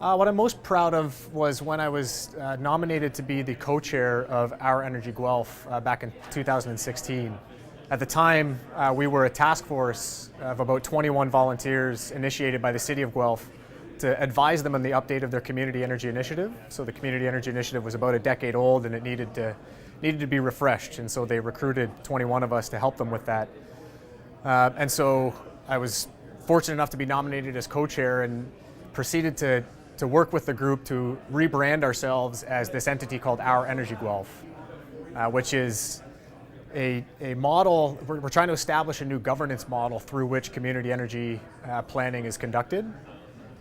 What I'm most proud of was when I was nominated to be the co-chair of Our Energy Guelph back in 2016. At the time, we were a task force of about 21 volunteers initiated by the City of Guelph to advise them on the update of their Community Energy Initiative. So the Community Energy Initiative was about a decade old and it needed to be refreshed, and so they recruited 21 of us to help them with that. And so I was fortunate enough to be nominated as co-chair and proceeded to work with the group to rebrand ourselves as this entity called Our Energy Guelph, which is a model. We're trying to establish a new governance model through which community energy planning is conducted.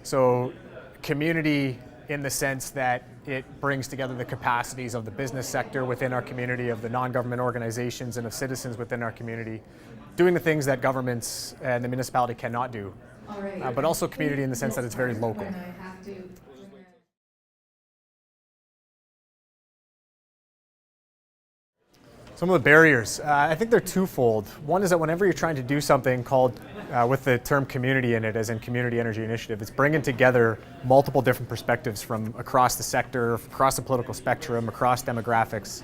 So community in the sense that it brings together the capacities of the business sector within our community, of the non-government organizations, and of citizens within our community, doing the things that governments and the municipality cannot do. But also community in the sense that it's very local. Some of the barriers, I think they're twofold. One is that whenever you're trying to do something called, with the term community in it, as in Community Energy Initiative, it's bringing together multiple different perspectives from across the sector, across the political spectrum, across demographics.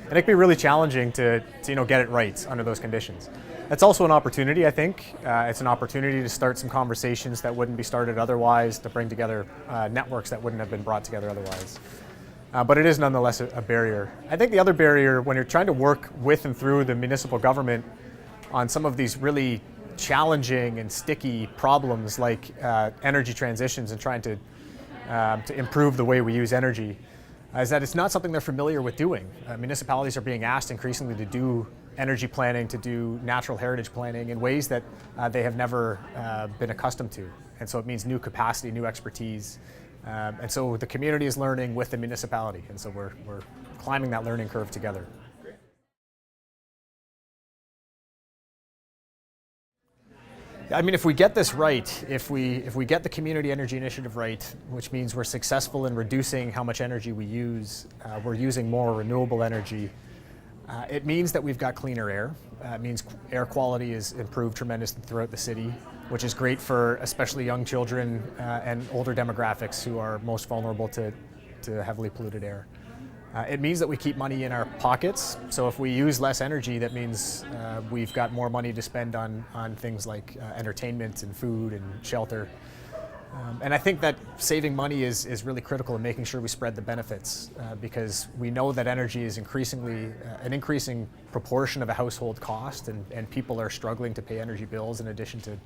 And it can be really challenging to get it right under those conditions. It's also an opportunity, I think. It's an opportunity to start some conversations that wouldn't be started otherwise, to bring together networks that wouldn't have been brought together otherwise. But it is nonetheless a barrier. I think the other barrier, when you're trying to work with and through the municipal government on some of these really challenging and sticky problems like energy transitions and trying to improve the way we use energy, is that it's not something they're familiar with doing. Municipalities are being asked increasingly to do energy planning, to do natural heritage planning in ways that they have never been accustomed to. And so it means new capacity, new expertise. And so the community is learning with the municipality. And so we're climbing that learning curve together. I mean, if we get this right, if we get the Community Energy Initiative right, which means we're successful in reducing how much energy we use, we're using more renewable energy, it means that we've got cleaner air. It means air quality is improved tremendously throughout the city, which is great for especially young children and older demographics who are most vulnerable to heavily polluted air. It means that we keep money in our pockets. So if we use less energy, that means we've got more money to spend on things like entertainment and food and shelter. And I think that saving money is really critical in making sure we spread the benefits, because we know that energy is increasingly an increasing proportion of a household cost, and people are struggling to pay energy bills in addition to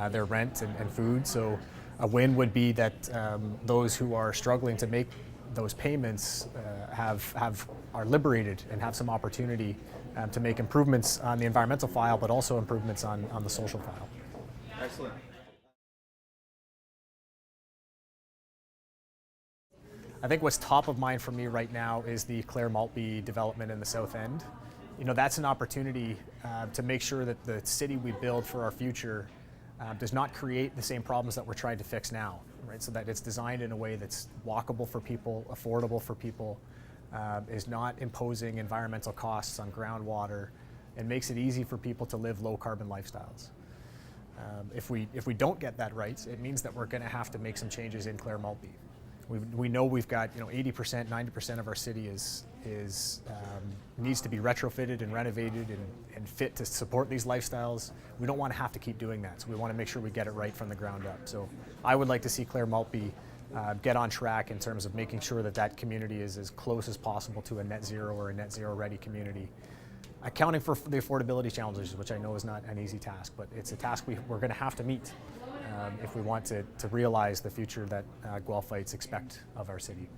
their rent and food. So a win would be that those who are struggling to make those payments are liberated and have some opportunity to make improvements on the environmental file, but also improvements on the social file. Excellent. I think what's top of mind for me right now is the Clare Maltby development in the South End. That's an opportunity to make sure that the city we build for our future does not create the same problems that we're trying to fix now, right? So that it's designed in a way that's walkable for people, affordable for people, is not imposing environmental costs on groundwater, and makes it easy for people to live low carbon lifestyles. If we don't get that right, it means that we're going to have to make some changes in Clare Maltby. We know we've got 80%, 90% of our city needs to be retrofitted and renovated and fit to support these lifestyles. We don't want to have to keep doing that, so we want to make sure we get it right from the ground up. So I would like to see Clare Maltby get on track in terms of making sure that community is as close as possible to a net zero or a net zero ready community. Accounting for the affordability challenges, which I know is not an easy task, but it's a task we're going to have to meet if we want to realize the future that Guelphites expect of our city.